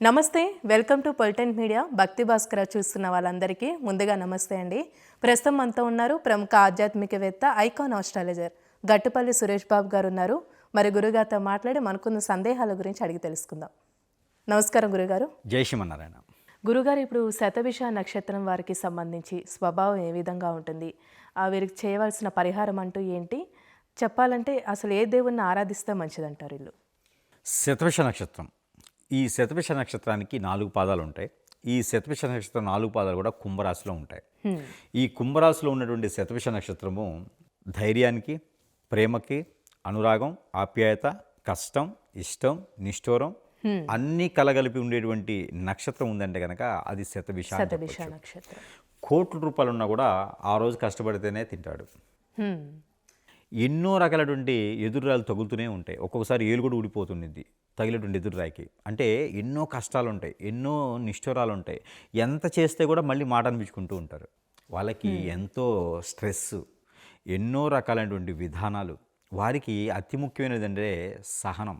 నమస్తే, welcome to పొలిటెంట్ media. భక్తి భాస్కర చూస్తున్న వాళ్ళందరికీ ముందుగా నమస్తే అండి. ప్రస్తుతం మనతో ఉన్నారు ప్రముఖ ఆధ్యాత్మికవేత్త, ఐకాన్ ఆస్ట్రాలజర్ గట్టుపల్లి సురేష్ బాబు గారు ఉన్నారు. మరి గురుగారితో మాట్లాడి మనకున్న సందేహాల గురించి అడిగి తెలుసుకుందాం. నమస్కారం గురుగారు. జై శ్రీమన్నారాయణ. గురుగారు, ఇప్పుడు శతభిష నక్షత్రం వారికి సంబంధించి స్వభావం ఏ విధంగా ఉంటుంది, వీరికి చేయవలసిన పరిహారం అంటూ ఏంటి, చెప్పాలంటే అసలు ఏ దేవుణ్ణి ఆరాధిస్తే మంచిదంటారు వీళ్ళు? శతభిష నక్షత్రం. ఈ శతభిష నక్షత్రానికి 4 పాదాలు ఉంటాయి. ఈ శతభిష నక్షత్రం 4 పాదాలు కూడా కుంభరాశిలో ఉంటాయి. ఈ కుంభరాశిలో ఉన్నటువంటి శతభిష నక్షత్రము ధైర్యానికి, ప్రేమకి, అనురాగం, ఆప్యాయత, కష్టం, ఇష్టం, నిష్ఠూరం అన్నీ కలగలిపి ఉండేటువంటి నక్షత్రం ఉందంటే కనుక అది శతభిష నక్షత్రం. కోట్ల రూపాయలు ఉన్నా కూడా ఆ రోజు కష్టపడితేనే తింటాడు. ఎన్నో రకాలటువంటి ఎదురురాలు తగులుతూనే ఉంటాయి. ఒక్కొక్కసారి ఏలు కూడా ఊడిపోతుంది తగిలేటువంటి ఎదురురాయికి. అంటే ఎన్నో కష్టాలు ఉంటాయి, ఎన్నో నిష్ఠురాలు ఉంటాయి. ఎంత చేస్తే కూడా మళ్ళీ మాట అనిపించుకుంటూ ఉంటారు. వాళ్ళకి ఎంతో స్ట్రెస్, ఎన్నో రకాలైనటువంటి విధానాలు. వారికి అతి ముఖ్యమైనది అంటే సహనం,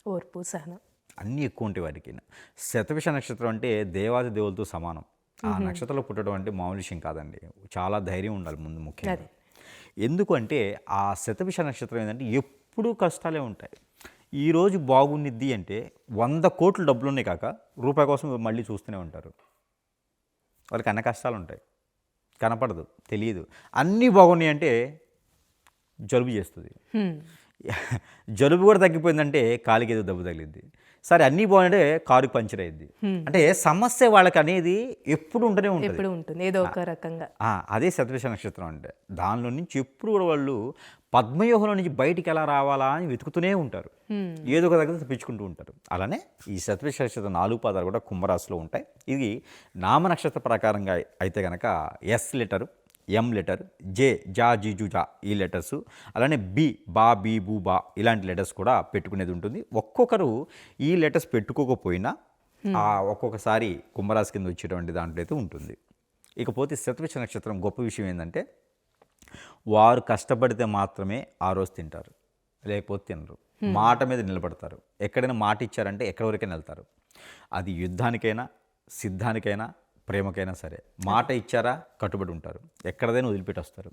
ఓర్పు, సహనం అన్నీ ఎక్కువ ఉంటాయి వారికి. శతభిష నక్షత్రం అంటే దేవాది దేవులతో సమానం. ఆ నక్షత్రంలో పుట్టడం అంటే మామూలు విషయం కాదండి. చాలా ధైర్యం ఉండాలి ముందు ముఖ్యంగా. ఎందుకు అంటే ఆ శతభిష నక్షత్రం ఏంటంటే ఎప్పుడూ కష్టాలే ఉంటాయి. ఈరోజు బాగుండిద్ది అంటే 100 కోట్ల డబ్బులు ఉన్నాయి కాక రూపాయి కోసం మళ్ళీ చూస్తూనే ఉంటారు. వాళ్ళకి అన్న కష్టాలు ఉంటాయి, కనపడదు, తెలియదు. అన్నీ బాగున్నాయి అంటే జలుబు చేస్తుంది. జలుబు కూడా తగ్గిపోయిందంటే కాలికి ఏదో దెబ్బ తగిలిద్ది. సరే అన్నీ బాగుంటే కారుకి పంచర్ అయ్యిద్ది. అంటే సమస్య వాళ్ళకి అనేది ఎప్పుడు ఉంటూనే ఉంటుంది ఏదో ఒక రకంగా. అదే శతభిష నక్షత్రం అంటే. దానిలో నుంచి ఎప్పుడు కూడా వాళ్ళు పద్మవ్యూహంలో నుంచి బయటికి ఎలా రావాలా అని వెతుకుతూనే ఉంటారు. ఏదో ఒక దగ్గర తప్పించుకుంటూ ఉంటారు. అలానే ఈ శతభిష నక్షత్రం 4 పాదాలు కూడా కుంభరాశిలో ఉంటాయి. ఇది నామ నక్షత్ర ప్రకారంగా అయితే కనుక ఎస్ లెటరు, ఎం లెటర్, జే జా జీ జు జా ఈ లెటర్స్, అలానే బి బా బీ బూ బా ఇలాంటి లెటర్స్ కూడా పెట్టుకునేది ఉంటుంది. ఒక్కొక్కరు ఈ లెటర్స్ పెట్టుకోకపోయినా ఒక్కొక్కసారి కుంభరాశి కింద వచ్చేటువంటి దాంట్లో అయితే ఉంటుంది. ఇకపోతే శతభిష నక్షత్రం గొప్ప విషయం ఏంటంటే వారు కష్టపడితే మాత్రమే ఆ రోజు తింటారు, లేకపోతే తినరు. మాట మీద నిలబడతారు. ఎక్కడైనా మాట ఇచ్చారంటే ఎక్కడి వరకైనా వెళ్తారు. అది యుద్ధానికైనా, సిద్ధానికైనా, ప్రేమకైనా సరే. మాట ఇచ్చారా కట్టుబడి ఉంటారు, ఎక్కడదైనా వదిలిపెట్టి వస్తారు.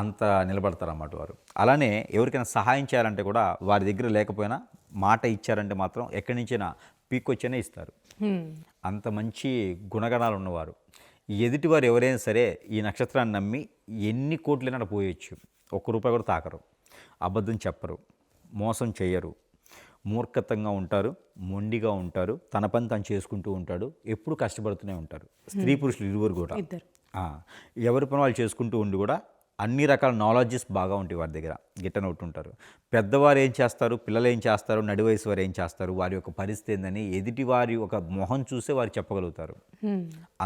అంత నిలబడతారు అన్నమాట వారు. అలానే ఎవరికైనా సహాయం చేయాలంటే కూడా వారి దగ్గర లేకపోయినా మాట ఇచ్చారంటే మాత్రం ఎక్కడి నుంచైనా పీక్కొచ్చైనా ఇస్తారు. అంత మంచి గుణగణాలు ఉన్నవారు. ఎదుటివారు ఎవరైనా సరే ఈ నక్షత్రాన్ని నమ్మి ఎన్ని కోట్లైనా పోయొచ్చు, ₹1 కూడా తాకరు, అబద్ధం చెప్పరు, మోసం చేయరు, మూర్ఖతంగా ఉంటారు, మొండిగా ఉంటారు, తన పని తను చేసుకుంటూ ఉంటాడు, ఎప్పుడు కష్టపడుతూనే ఉంటారు. స్త్రీ పురుషులు ఇరువురు కూడా ఎవరి పని వాళ్ళు చేసుకుంటూ ఉండి కూడా అన్ని రకాల నాలెడ్జెస్ బాగా ఉంటాయి వారి దగ్గర, గిట్టనొట్టు ఉంటారు. పెద్దవారు ఏం చేస్తారు, పిల్లలు ఏం చేస్తారు, నడి వయసు వారు ఏం చేస్తారు, వారి యొక్క పరిస్థితి ఏందని ఎదుటి వారి ఒక మొహం చూసే వారు చెప్పగలుగుతారు.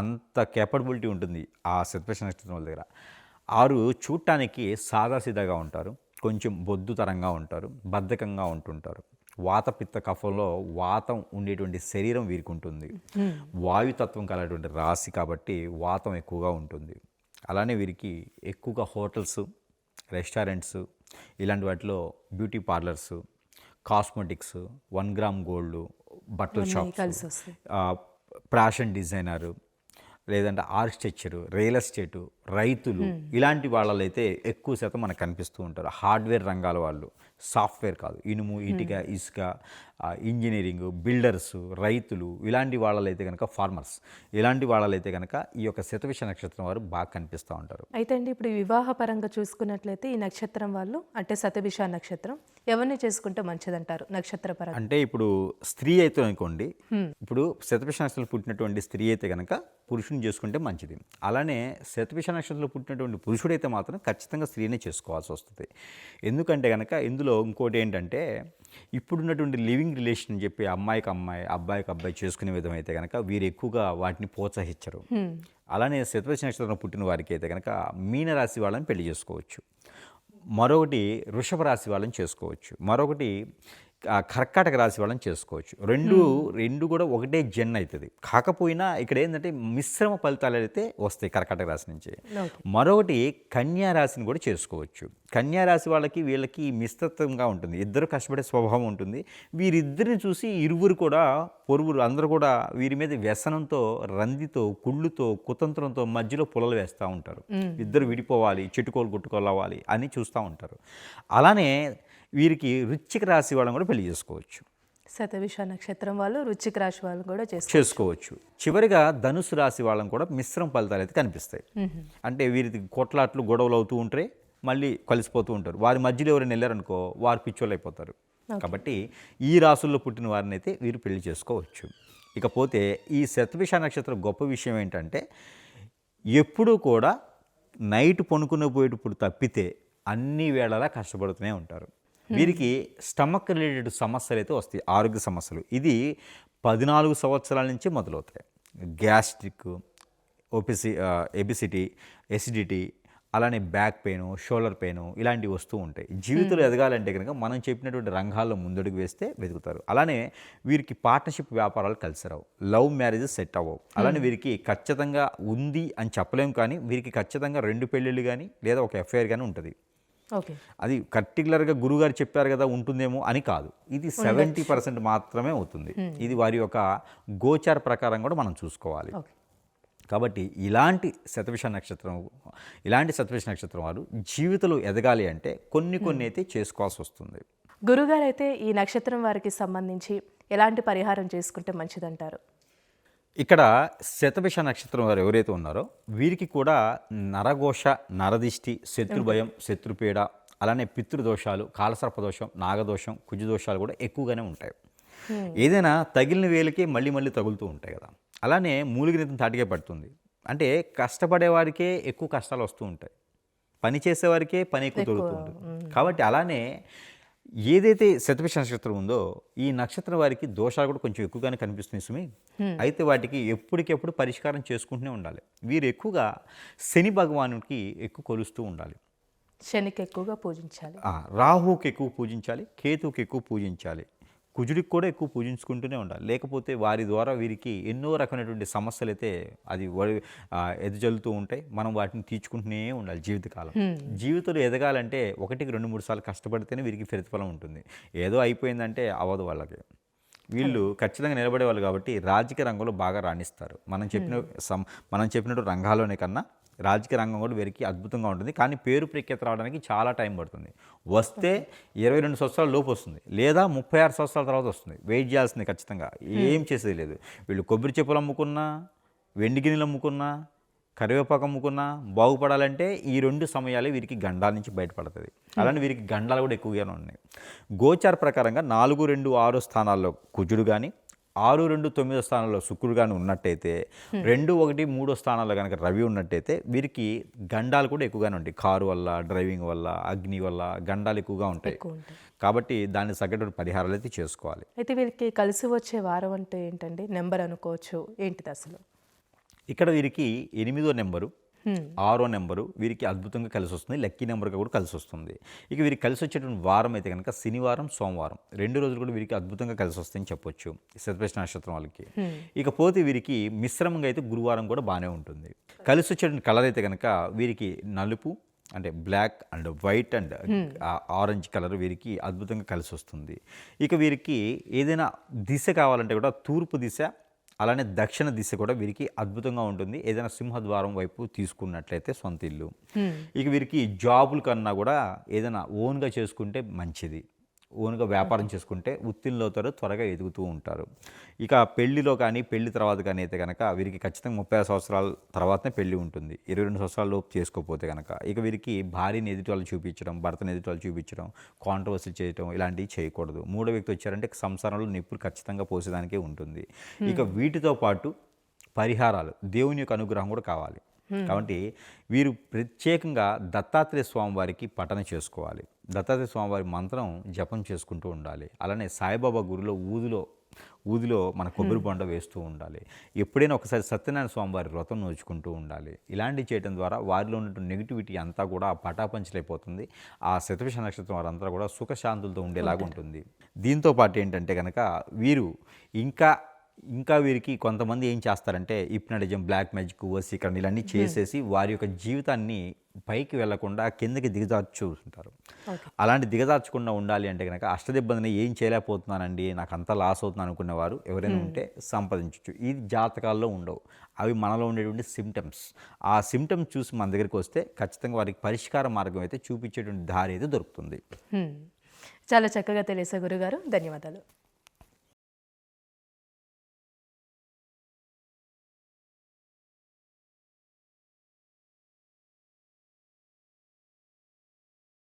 అంత కేపబిలిటీ ఉంటుంది ఆ శతభిష నక్షత్రం వాళ్ళ దగ్గర. వారు చూడటానికి సాదాసీదాగా ఉంటారు, కొంచెం బొద్దుతరంగా ఉంటారు, బద్ధకంగా ఉంటుంటారు. వాత పిత్త కఫంలో వాతం ఉండేటువంటి శరీరం వీరికి ఉంటుంది. వాయుతత్వం కలటువంటి రాశి కాబట్టి వాతం ఎక్కువగా ఉంటుంది. అలానే వీరికి ఎక్కువగా హోటల్స్, రెస్టారెంట్స్ ఇలాంటి వాటిలో beauty parlours, cosmetics, 1 gram gold, బట్టల షాప్స్, ఫ్యాషన్ డిజైనరు, లేదంటే ఆర్కిటెక్చరు, రియల్ ఎస్టేటు, రైతులు ఇలాంటి వాళ్ళైతే ఎక్కువ శాతం మనకు కనిపిస్తూ ఉంటారు. హార్డ్వేర్ రంగాల వాళ్ళు, సాఫ్ట్వేర్ కాదు, ఇనుము, ఇటుక, ఇసుక, ఇంజనీరింగ్, బిల్డర్స్, రైతులు ఇలాంటి వాళ్ళైతే కనుక, ఫార్మర్స్ ఇలాంటి వాళ్ళైతే కనుక ఈ యొక్క శతభిష నక్షత్రం వారు బాగా కనిపిస్తూ ఉంటారు. అయితే అండి, ఇప్పుడు వివాహ పరంగా చూసుకున్నట్లయితే ఈ నక్షత్రం వాళ్ళు అంటే శతభిష నక్షత్రం ఎవరిని చేసుకుంటే మంచిదంటారు నక్షత్ర పరంగా? అంటే ఇప్పుడు స్త్రీ అయితే అనుకోండి, ఇప్పుడు శతభిష నక్షత్రంలో పుట్టినటువంటి స్త్రీ అయితే కనుక పురుషుని చేసుకుంటే మంచిది. అలానే శతభిష నక్షత్రంలో పుట్టినటువంటి పురుషుడైతే మాత్రం ఖచ్చితంగా స్త్రీనే చేసుకోవాల్సి వస్తుంది. ఎందుకంటే కనుక ఇందులో ఇంకోటి ఏంటంటే ఇప్పుడున్నటువంటి లివింగ్ రిలేషన్ అని చెప్పి అమ్మాయికి అమ్మాయి, అబ్బాయికి అబ్బాయి చేసుకునే విధం అయితే కనుక వీరు ఎక్కువగా వాటిని ప్రోత్సహించరు. అలానే శతభిష నక్షత్రంలో పుట్టిన వారికి అయితే కనుక మీనరాశి వాళ్ళని పెళ్లి చేసుకోవచ్చు, మరొకటి వృషభ రాశి వాళ్ళని చేసుకోవచ్చు, మరొకటి కర్కాటక రాశి వాళ్ళని చేసుకోవచ్చు. రెండు కూడా ఒకటే జెన్ అవుతుంది. కాకపోయినా ఇక్కడ ఏంటంటే మిశ్రమ ఫలితాలు అయితే వస్తాయి కర్కాటక రాశి నుంచి. ఓకే. మరొకటి కన్యా రాశిని కూడా చేసుకోవచ్చు. కన్యా రాశి వాళ్ళకి వీళ్ళకి మిశ్రితంగా ఉంటుంది. ఇద్దరు కష్టపడే స్వభావం ఉంటుంది. వీరిద్దరిని చూసి ఇరువురు కూడా పొరుగురు అందరూ కూడా వీరి మీద వ్యసనంతో, రందితో, కుళ్ళుతో, కుతంత్రంతో మధ్యలో పుల్లలు వేస్తూ ఉంటారు. ఇద్దరు విడిపోవాలి, చెట్టుకోలు గుట్టుకోవాలి అని చూస్తూ ఉంటారు. అలానే వీరికి వృశ్చిక రాశి వాళ్ళని కూడా పెళ్లి చేసుకోవచ్చు. శతభిష నక్షత్రం వాళ్ళు వృశ్చిక రాశి వాళ్ళు కూడా చేసుకోవచ్చు. చివరిగా ధనుసు రాశి వాళ్ళని కూడా మిశ్రమ ఫలితాలు అయితే కనిపిస్తాయి. అంటే వీరికి కొట్లాట్లు గొడవలు అవుతూ ఉంటే మళ్ళీ కలిసిపోతూ ఉంటారు. వారి మధ్యలో ఎవరైనా వెళ్ళారనుకో వారు పిచ్చోళ్ళు అయిపోతారు. కాబట్టి ఈ రాసుల్లో పుట్టిన వారిని అయితే వీరు పెళ్లి చేసుకోవచ్చు. ఇకపోతే ఈ శతభిష నక్షత్రం గొప్ప విషయం ఏంటంటే ఎప్పుడూ కూడా నైట్ పనుకుని పోయేటప్పుడు తప్పితే అన్ని వేళలా కష్టపడుతూనే ఉంటారు. వీరికి స్టమక్ రిలేటెడ్ సమస్యలు అయితే వస్తాయి, ఆరోగ్య సమస్యలు. ఇది 14 సంవత్సరాల నుంచి మొదలవుతాయి. గ్యాస్ట్రిక్, ఎబిసిటీ, ఎసిడిటీ, అలానే బ్యాక్ పెయిన్, షోల్డర్ పెయిన్ ఇలాంటివి వస్తూ ఉంటాయి. జీవితంలో ఎదగాలంటే కనుక మనం చెప్పినటువంటి రంగాల్లో ముందడుగు వేస్తే వెతుకుతారు. అలానే వీరికి పార్ట్నర్షిప్ వ్యాపారాలు కలిసి రావు, లవ్ మ్యారేజెస్ సెట్ అవ్వవు. అలానే వీరికి ఖచ్చితంగా ఉంది అని చెప్పలేము, కానీ వీరికి ఖచ్చితంగా 2 పెళ్ళిళ్ళు కానీ లేదా ఒక ఎఫ్ఐఆర్ కానీ ఉంటుంది. ఓకే. అది పర్టికులర్గా గురువుగారు చెప్పారు కదా ఉంటుందేమో అని కాదు. ఇది 70% మాత్రమే అవుతుంది. ఇది వారి యొక్క గోచార ప్రకారం కూడా మనం చూసుకోవాలి. కాబట్టి ఇలాంటి శతభిష నక్షత్రం వారు జీవితంలో ఎదగాలి అంటే కొన్ని అయితే చేసుకోవాల్సి వస్తుంది. గురుగారు అయితే ఈ నక్షత్రం వారికి సంబంధించి ఎలాంటి పరిహారం చేసుకుంటే మంచిదంటారు? ఇక్కడ శతభిష నక్షత్రం వారు ఎవరైతే ఉన్నారో వీరికి కూడా నరఘోష, నరదిష్టి, శత్రుభయం, శత్రుపీడ, అలానే పితృదోషాలు, కాలసర్పదోషం, నాగదోషం, కుజదోషాలు కూడా ఎక్కువగానే ఉంటాయి. ఏదైనా తగిలిన వేలకి మళ్ళీ తగులుతూ ఉంటాయి కదా. అలానే మూలిగినంత తాటికే పడుతుంది. అంటే కష్టపడే వారికే ఎక్కువ కష్టాలు వస్తూ ఉంటాయి, పని చేసేవారికే పని ఎక్కువ దొరుకుతూ ఉంటుంది. కాబట్టి అలానే ఏదైతే శతభిష నక్షత్రం ఉందో ఈ నక్షత్రం వారికి దోషాలు కూడా కొంచెం ఎక్కువగానే కనిపిస్తున్నాయి సుమి. అయితే వాటికి ఎప్పటికెప్పుడు పరిష్కారం చేసుకుంటూనే ఉండాలి. వీరు ఎక్కువగా శని భగవానుడికి ఎక్కువ కొలుస్తూ ఉండాలి. శనికి ఎక్కువగా పూజించాలి, రాహుకి ఎక్కువ పూజించాలి, కేతువుకి ఎక్కువ పూజించాలి, కుజుడికి కూడా ఎక్కువ పూజించుకుంటూనే ఉండాలి. లేకపోతే వారి ద్వారా వీరికి ఎన్నో రకమైనటువంటి సమస్యలు అయితే అది ఎదుజల్లుతూ ఉంటాయి. మనం వాటిని తీర్చుకుంటూనే ఉండాలి జీవితకాలం. జీవితంలో ఎదగాలంటే 1-2-3 సార్లు కష్టపడితేనే వీరికి ప్రతిఫలం ఉంటుంది. ఏదో అయిపోయిందంటే అవ్వదు వాళ్ళకి. వీళ్ళు ఖచ్చితంగా నిలబడేవాళ్ళు కాబట్టి రాజకీయ రంగంలో బాగా రాణిస్తారు. మనం చెప్పినట్టు రంగాల్లోనే కన్నా రాజకీయ రంగం కూడా వీరికి అద్భుతంగా ఉంటుంది. కానీ పేరు ప్రఖ్యాతి రావడానికి చాలా టైం పడుతుంది. వస్తే 22 సంవత్సరాల లోపు వస్తుంది, లేదా 36 సంవత్సరాల తర్వాత వస్తుంది. వెయిట్ చేయాల్సింది ఖచ్చితంగా, ఏం చేసేది లేదు. వీళ్ళు కొబ్బరి చెప్పులు అమ్ముకున్నా, వెండి గిన్నెలు అమ్ముకున్నా, కరివేపాకు అమ్ముకున్నా బాగుపడాలంటే ఈ 2 సమయాలే వీరికి గండాల నుంచి బయటపడుతుంది. అలానే వీరికి గండాలు కూడా ఎక్కువగానే ఉన్నాయి. గోచార ప్రకారంగా 4, 2, 6 స్థానాల్లో కుజుడు కానీ, 6, 2, 9 స్థానాల్లో శుక్రుడు కానీ ఉన్నట్టయితే, 2, 1, 3 స్థానాల్లో కనుక రవి ఉన్నట్టయితే వీరికి గండాలు కూడా ఎక్కువగానే ఉంటాయి. కారు వల్ల, డ్రైవింగ్ వల్ల, అగ్ని వల్ల గండాలు ఎక్కువగా ఉంటాయి. కాబట్టి దాన్ని తగ్గట్టు పరిహారాలు అయితే చేసుకోవాలి. అయితే వీరికి కలిసి వచ్చే వారం అంటే ఏంటండి? నెంబర్ అనుకోవచ్చు, ఏంటిది అసలు? ఇక్కడ వీరికి 8వ నెంబరు, 6వ నెంబరు వీరికి అద్భుతంగా కలిసి వస్తుంది. లక్కీ నెంబర్గా కూడా కలిసి వస్తుంది. ఇక వీరికి కలిసి వచ్చేటువంటి వారం అయితే కనుక శనివారం, సోమవారం 2 రోజులు కూడా వీరికి అద్భుతంగా కలిసి వస్తాయని చెప్పొచ్చు శతభిష నక్షత్రం వాళ్ళకి. ఇకపోతే వీరికి మిశ్రమంగా అయితే గురువారం కూడా బాగానే ఉంటుంది. కలిసి వచ్చేటువంటి కలర్ అయితే కనుక వీరికి నలుపు, అంటే black and white and orange colour వీరికి అద్భుతంగా కలిసి వస్తుంది. ఇక వీరికి ఏదైనా దిశ కావాలంటే కూడా తూర్పు దిశ, అలానే దక్షిణ దిశ కూడా వీరికి అద్భుతంగా ఉంటుంది. ఏదైనా సింహద్వారం వైపు తీసుకున్నట్లయితే సొంత ఇల్లు. ఇక వీరికి జాబుల కన్నా కూడా ఏదైనా ఓన్గా చేసుకుంటే మంచిది. ఓన్గా వ్యాపారం చేసుకుంటే ఉత్తీర్ణులు అవుతారు, త్వరగా ఎదుగుతూ ఉంటారు. ఇక పెళ్లిలో కానీ పెళ్లి తర్వాత కానీ అయితే కనుక వీరికి ఖచ్చితంగా 30 సంవత్సరాల తర్వాతనే పెళ్లి ఉంటుంది. 22 సంవత్సరాల లోపు చేసుకోకపోతే కనుక. ఇక వీరికి భార్యని ఎదుటి వాళ్ళు చూపించడం, భర్తని ఎదుటి వాళ్ళు చూపించడం, కాంట్రవర్సీ చేయడం ఇలాంటివి చేయకూడదు. 3వ వ్యక్తి వచ్చారంటే సంసారంలో నిప్పులు ఖచ్చితంగా పోసేదానికే ఉంటుంది. ఇక వీటితో పాటు పరిహారాలు, దేవుని యొక్క అనుగ్రహం కూడా కావాలి. కాబట్టి వీరు ప్రత్యేకంగా దత్తాత్రేయ స్వామి వారికి పఠన చేసుకోవాలి. దత్తాత్రేయ స్వామివారి మంత్రం జపం చేసుకుంటూ ఉండాలి. అలానే సాయిబాబా గుడిలో ఊదిలో మన కొబ్బరి బొండ వేస్తూ ఉండాలి. ఎప్పుడైనా ఒకసారి సత్యనారాయణ స్వామి వారి వ్రతం నోచుకుంటూ ఉండాలి. ఇలాంటివి చేయడం ద్వారా వారిలో ఉన్నటువంటి నెగిటివిటీ అంతా కూడా పటాపంచలైపోతుంది. ఆ శతభిష నక్షత్రం వారంతా కూడా సుఖశాంతులతో ఉండేలాగా ఉంటుంది. దీంతో పాటు ఏంటంటే కనుక వీరు ఇంకా వీరికి కొంతమంది ఏం చేస్తారంటే హిప్నటిజం, బ్లాక్ మ్యాజిక్, వశీకరణ ఇలాన్నీ చేసేసి వారి యొక్క జీవితాన్ని పైకి వెళ్లకుండా కిందకి దిగజార్చుంటారు. అలాంటి దిగజార్చకుండా ఉండాలి అంటే కనుక అష్టదిబ్బందిని ఏం చేయలేకపోతున్నానండి, నాకు అంతా లాస్ అవుతుంది అనుకునేవారు ఎవరైనా ఉంటే సంపాదించవచ్చు. ఈ జాతకాల్లో ఉండవు, అవి మనలో ఉండేటువంటి సిమ్టమ్స్. ఆ సిమ్టమ్స్ చూసి మన దగ్గరికి వస్తే ఖచ్చితంగా వారికి పరిష్కార మార్గం అయితే చూపించేటువంటి దారి అయితే దొరుకుతుంది. చాలా చక్కగా తెలియసే గురుగారు, ధన్యవాదాలు.